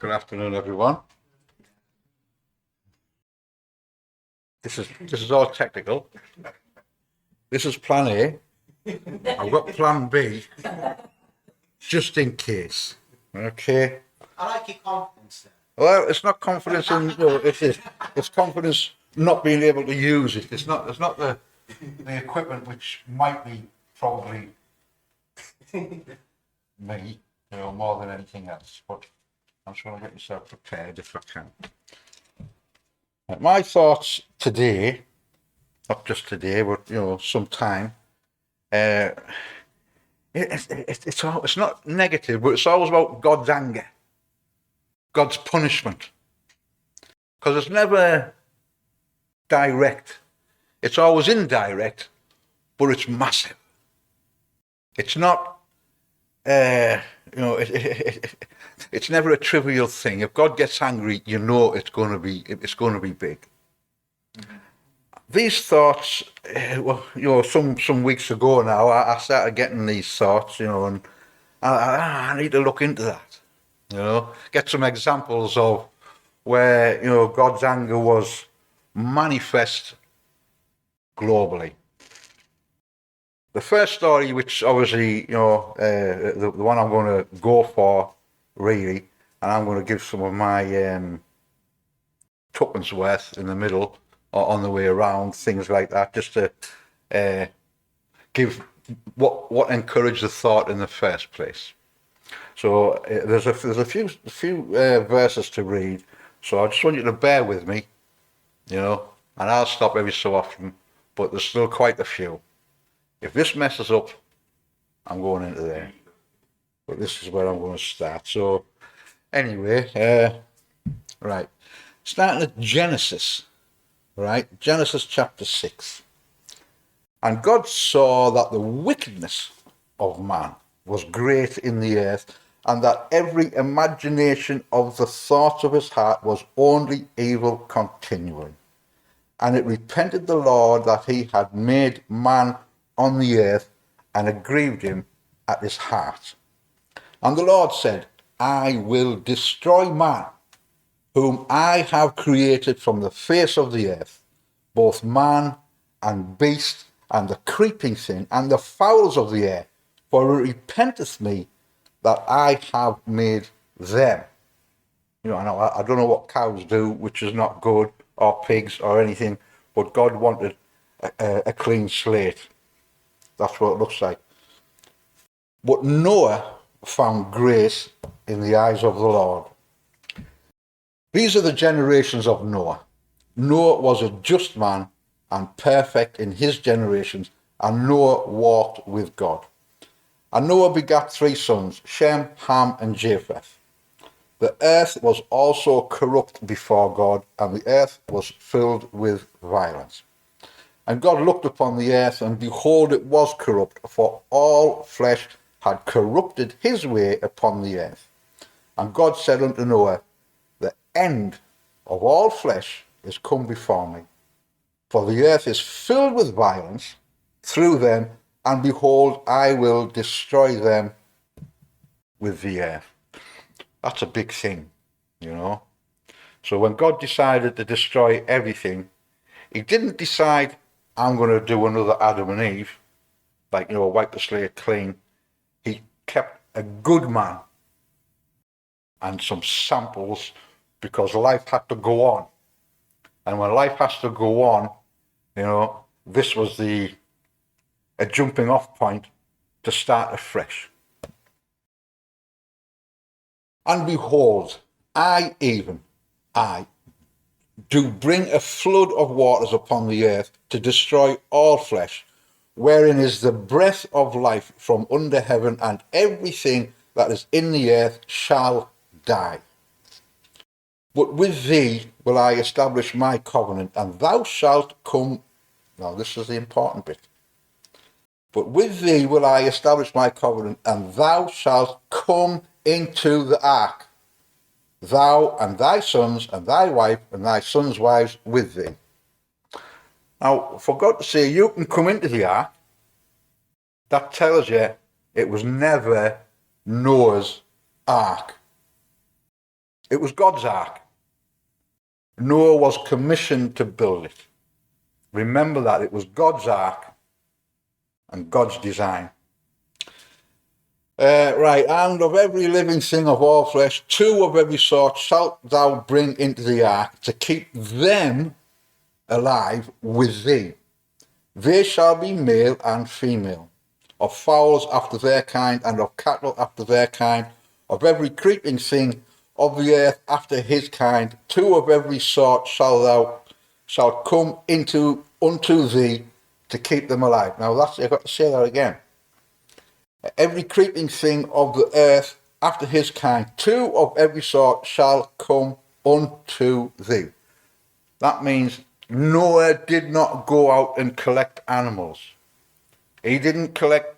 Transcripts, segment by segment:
Good afternoon, everyone. This is all technical. This is plan A. I've got plan B, just in case. Okay. I like your confidence there. Well, it's not confidence in it's confidence not being able to use it. It's not the equipment which might be probably me, more than anything else. But I'm just going to get myself prepared if I can. My thoughts today, not just today, but sometime. It's not negative, but it's always about God's anger, God's punishment, because it's never direct. It's always indirect, but it's massive. It's not. It's never a trivial thing. If God gets angry, it's going to be big. Mm-hmm. These thoughts, some weeks ago now, I started getting these thoughts, and I need to look into that. Get some examples of where God's anger was manifest globally. The first story, which obviously, the one I'm going to go for, really, and I'm going to give some of my tuppence worth in the middle or on the way around, things like that, just to give what encouraged the thought in the first place. So there's a few verses to read, so I just want you to bear with me, and I'll stop every so often, but there's still quite a few. If this messes up, I'm going into there. But this is where I'm going to start. So, anyway, right. Starting at Genesis, right? Genesis chapter 6. And God saw that the wickedness of man was great in the earth, and that every imagination of the thoughts of his heart was only evil continually. And it repented the Lord that he had made man on the earth, and it grieved him at his heart. And the Lord said, I will destroy man, whom I have created from the face of the earth, both man and beast, and the creeping thing, and the fowls of the air, for it repenteth me that I have made them. I don't know what cows do, which is not good, or pigs, or anything, but God wanted a clean slate. That's what it looks like. But Noah found grace in the eyes of the Lord. These are the generations of Noah. Noah was a just man and perfect in his generations, and Noah walked with God. And Noah begat 3 sons, Shem, Ham, and Japheth. The earth was also corrupt before God, and the earth was filled with violence. And God looked upon the earth, and behold, it was corrupt, for all flesh had corrupted his way upon the earth. And God said unto Noah, the end of all flesh is come before me, for the earth is filled with violence through them, and behold, I will destroy them with the earth. That's a big thing, So when God decided to destroy everything, he didn't decide, I'm going to do another Adam and Eve, wipe the slate clean. He kept a good man and some samples, because life had to go on. And when life has to go on, this was a jumping off point to start afresh. And behold, I do bring a flood of waters upon the earth to destroy all flesh, wherein is the breath of life from under heaven, and everything that is in the earth shall die. But with thee will I establish my covenant, and thou shalt come. Now this is the important bit. But with thee will I establish my covenant, and thou shalt come into the ark, thou and thy sons and thy wife and thy sons' wives with thee. Now, for God to say you can come into the ark, that tells you it was never Noah's ark. It was God's ark. Noah was commissioned to build it. Remember that. It was God's ark and God's design. Right, and of every living thing of all flesh, 2 of every sort shalt thou bring into the ark to keep them alive with thee. They shall be male and female, of fowls after their kind, and of cattle after their kind, of every creeping thing of the earth after his kind. 2 of every sort shall come unto thee to keep them alive. Now I've got to say that again. Every creeping thing of the earth after his kind, 2 of every sort shall come unto thee. That means Noah did not go out and collect animals. He didn't collect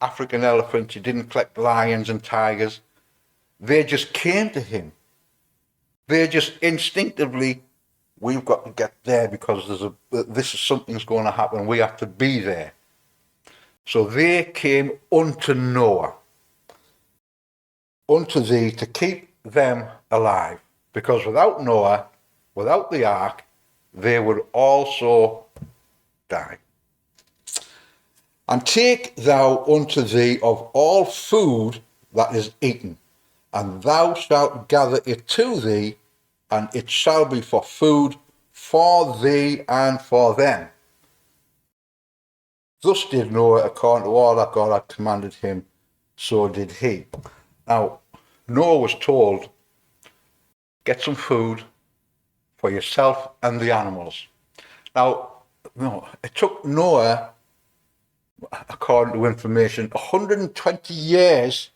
African elephants, he didn't collect lions and tigers. They just came to him. They just instinctively, we've got to get there because this is something's going to happen. We have to be there. So they came unto Noah, unto thee, to keep them alive. Because without Noah, without the ark, they would also die. And take thou unto thee of all food that is eaten, and thou shalt gather it to thee, and it shall be for food for thee and for them. Thus did Noah according to all that God had commanded him, so did he. Now, Noah was told, get some food for yourself and the animals. Now, it took Noah, according to information, 120 years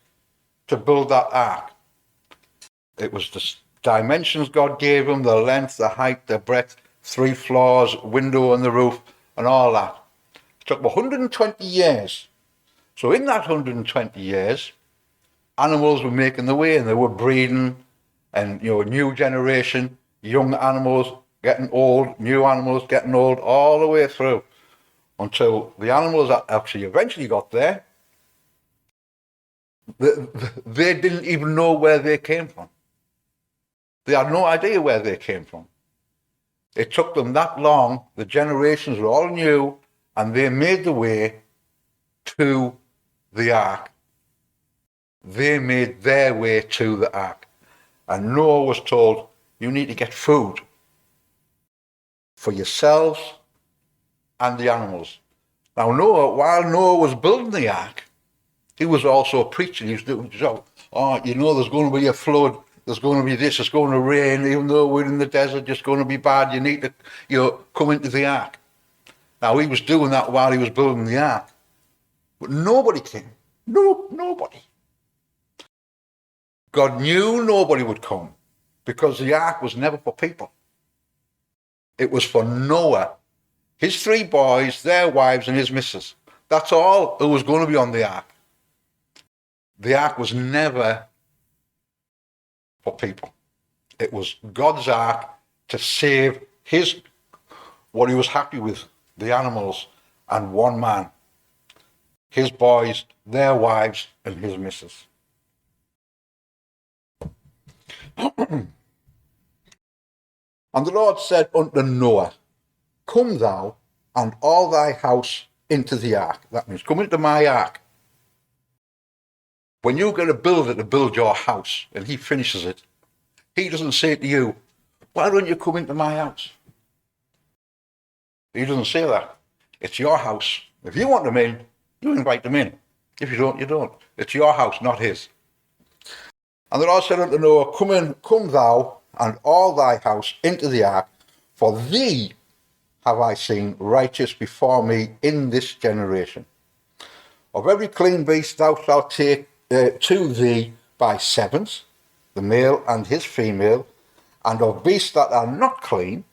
to build that ark. It was the dimensions God gave him, the length, the height, the breadth, 3 floors, window on the roof, and all that. It took 120 years. So in that 120 years, animals were making the way and they were breeding, and new generation, young animals getting old, new animals getting old, all the way through until the animals that actually eventually got there, they didn't even know where they came from. They had no idea where they came from. It took them that long, the generations were all new, and they made the way to the ark. They made their way to the ark. And Noah was told, you need to get food for yourselves and the animals. Now Noah, while Noah was building the ark, he was also preaching. He was doing his job. There's going to be a flood. There's going to be this. It's going to rain. Even though we're in the desert, it's going to be bad. You need to, come into the ark. Now he was doing that while he was building the ark. But nobody came. Nobody. God knew nobody would come because the ark was never for people. It was for Noah, his 3 boys, their wives, and his missus. That's all who was going to be on the ark. The ark was never for people. It was God's ark to save what he was happy with, the animals, and 1 man, his boys, their wives, and his missus. And the Lord said unto Noah, come thou and all thy house into the ark. That means come into my ark. When you're going to build it to build your house, and he finishes it, he doesn't say to you, why don't you come into my house? He doesn't say that. It's your house. If you want them in, you invite them in. If you don't, you don't. It's your house, not his. And the Lord said unto Noah, come thou and all thy house into the ark, for thee have I seen righteous before me in this generation. Of every clean beast thou shalt take to thee by 7s, the male and his female, and of beasts that are not clean,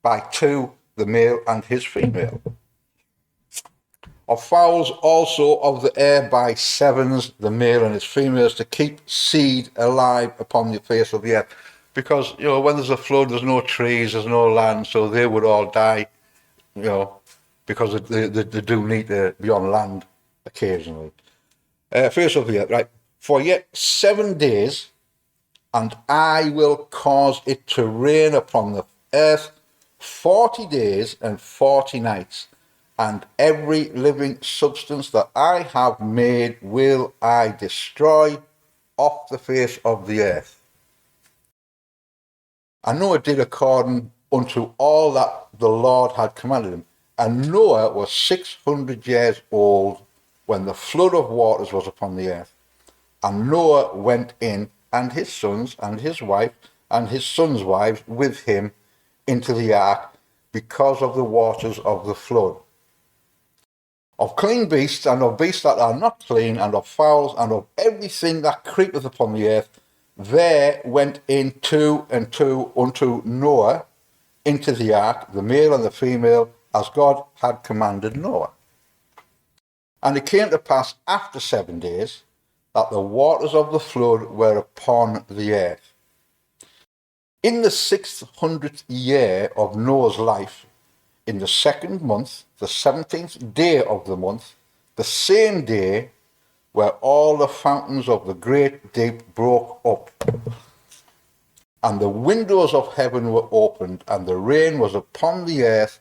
by 2, the male and his female. Of fowls also of the air by 7s, the male and his females, to keep seed alive upon the face of the earth. Because, when there's a flood, there's no trees, there's no land, so they would all die, because they do need to be on land occasionally. Face of the earth, right? For yet 7 days and I will cause it to rain upon the earth 40 days and 40 nights, and every living substance that I have made will I destroy off the face of the earth. And Noah did according unto all that the Lord had commanded him. And Noah was 600 years old when the flood of waters was upon the earth. And Noah went in, and his sons, and his wife, and his sons' wives with him into the ark, because of the waters of the flood. Of clean beasts, and of beasts that are not clean, and of fowls, and of everything that creepeth upon the earth, there went in two and two unto Noah into the ark, the male and the female, as God had commanded Noah. And it came to pass after 7 days, that the waters of the flood were upon the earth. In the 600th year of Noah's life, in the 2nd month, the 17th day of the month, the same day, where all the fountains of the great deep broke up, and the windows of heaven were opened, and the rain was upon the earth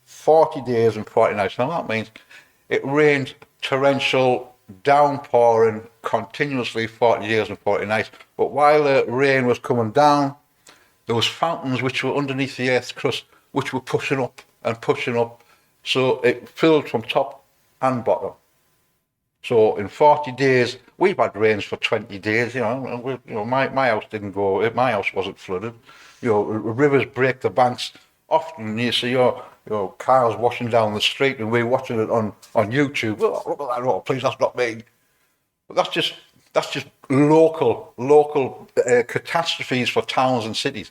40 days and 40 nights. Now that means it rained torrential, downpouring continuously 40 days and 40 nights. But while the rain was coming down, there was fountains which were underneath the earth's crust, which were pushing up and pushing up, so it filled from top and bottom. So in 40 days, we've had rains for 20 days, and my house didn't go, my house wasn't flooded. Rivers break the banks. Often you see your cars washing down the street, and we're watching it on YouTube. Oh, look at that! Oh, please, that's not me. But that's just local catastrophes for towns and cities.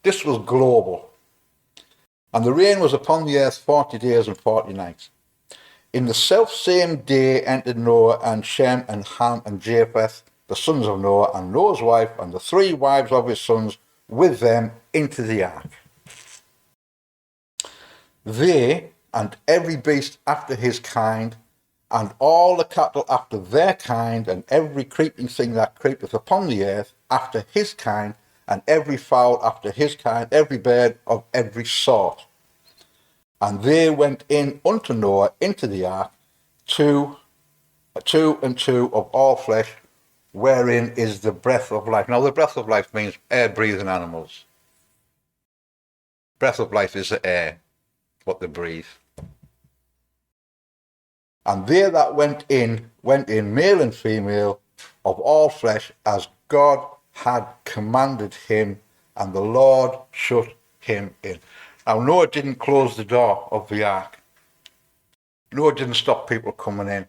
This was global. And the rain was upon the earth 40 days and 40 nights. In the selfsame day entered Noah and Shem and Ham and Japheth, the sons of Noah, and Noah's wife, and the 3 wives of his sons with them into the ark. They, and every beast after his kind, and all the cattle after their kind, and every creeping thing that creepeth upon the earth after his kind, and every fowl after his kind, every bird of every sort. And they went in unto Noah into the ark, two and two of all flesh, wherein is the breath of life. Now the breath of life means air-breathing animals. Breath of life is the air, what they breathe. And they that went in, male and female, of all flesh, as God had commanded him, and the Lord shut him in. Now Noah didn't close the door of the ark. Noah didn't stop people coming in.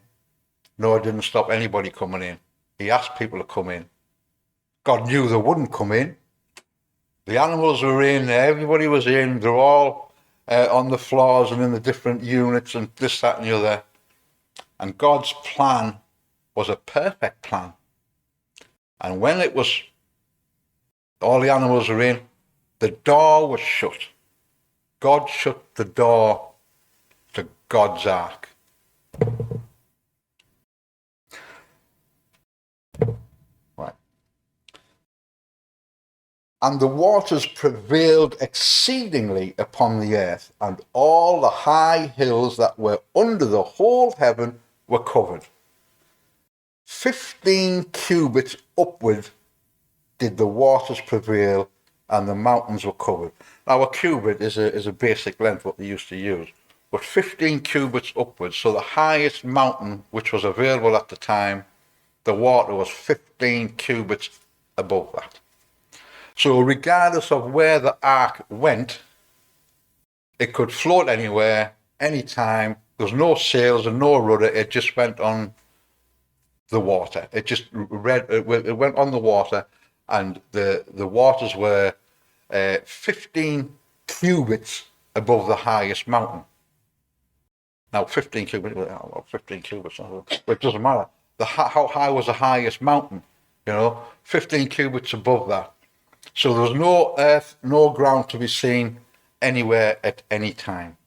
Noah didn't stop anybody coming in. He asked people to come in. God knew they wouldn't come in. The animals were in, everybody was in, they're all on the floors and in the different units and this, that and the other. And God's plan was a perfect plan. And when it was, all the animals were in, the door was shut. God shut the door to God's ark. Right. And the waters prevailed exceedingly upon the earth, and all the high hills that were under the whole heaven were covered. 15 cubits upward did the waters prevail, and the mountains were covered. Now a cubit is a basic length what they used to use, but 15 cubits upwards, so the highest mountain which was available at the time, the water was 15 cubits above that. So regardless of where the ark went, it could float anywhere, anytime. There was no sails and no rudder. It just went on the water. It went on the water, and the waters were 15 cubits above the highest mountain. Now 15 cubits, but it doesn't matter. How high was the highest mountain? 15 cubits above that. So there was no earth, no ground to be seen anywhere at any time.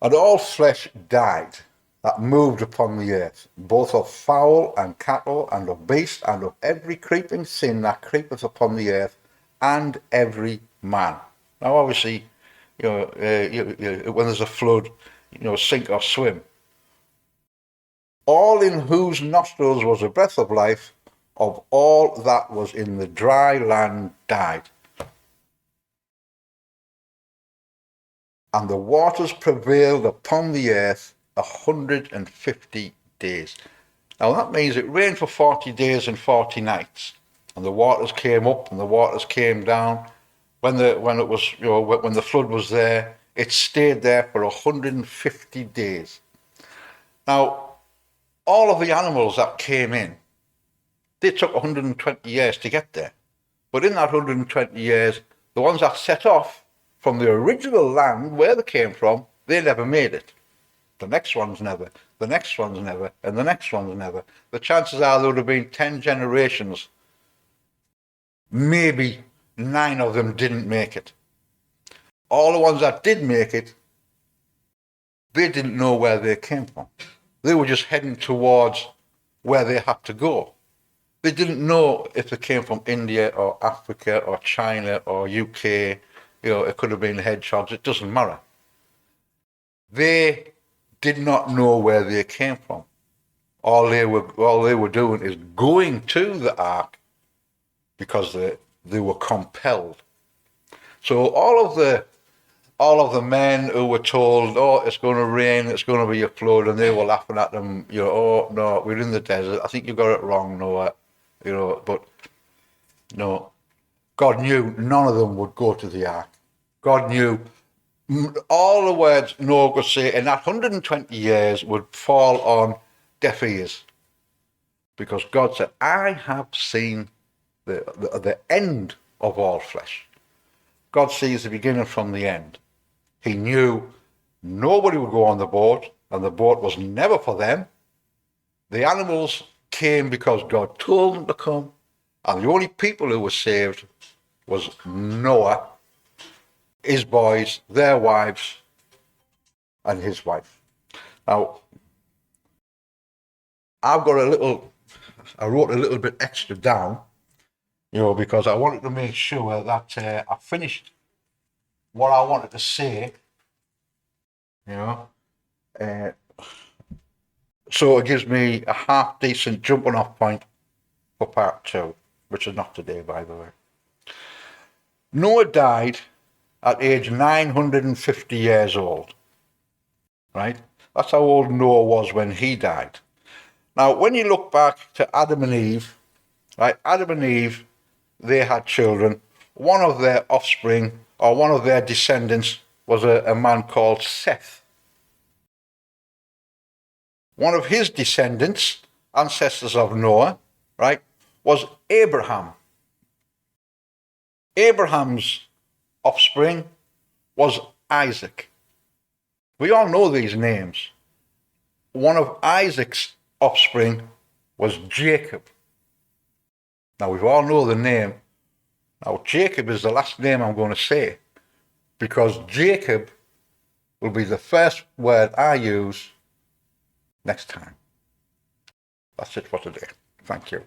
And all flesh died. that moved upon the earth, both of fowl and cattle, and of beast, and of every creeping thing that creepeth upon the earth, and every man. Now, obviously, when there's a flood, sink or swim. All in whose nostrils was a breath of life, of all that was in the dry land died. And the waters prevailed upon the earth 150 days. Now that means it rained for 40 days and 40 nights, and the waters came up and the waters came down. When the flood was there, it stayed there for 150 days. Now, all of the animals that came in, they took 120 years to get there. But in that 120 years, the ones that set off from the original land where they came from, they never made it. The next one's never, the next one's never, and the next one's never. The chances are there would have been 10 generations. Maybe 9 of them didn't make it. All the ones that did make it, they didn't know where they came from. They were just heading towards where they had to go. They didn't know if they came from India or Africa or China or UK. It could have been hedgehogs. It doesn't matter. They did not know where they came from. All they were doing is going to the ark because they were compelled. So all of the men who were told, "Oh, it's going to rain, it's going to be a flood," and they were laughing at them. "Oh no, we're in the desert. I think you got it wrong, Noah." But no, God knew none of them would go to the ark. God knew all the words Noah could say in that 120 years would fall on deaf ears, because God said, "I have seen the end of all flesh." God sees the beginning from the end. He knew nobody would go on the boat, and the boat was never for them. The animals came because God told them to come, and the only people who were saved was Noah, his boys, their wives, and his wife. Now, I wrote a little bit extra down, because I wanted to make sure that I finished what I wanted to say, so it gives me a half decent jumping off point for part 2, which is not today, by the way. Noah died at age 950 years old, right? That's how old Noah was when he died. Now, when you look back to Adam and Eve, right? Adam and Eve, they had children. One of their offspring, or one of their descendants, was a man called Seth. One of his descendants, ancestors of Noah, right, was Abraham. Abraham's offspring was Isaac. We all know these names. One of Isaac's offspring was Jacob. Now, we all know the name. Now, Jacob is the last name I'm going to say, because Jacob will be the first word I use next time. That's it for today. Thank you.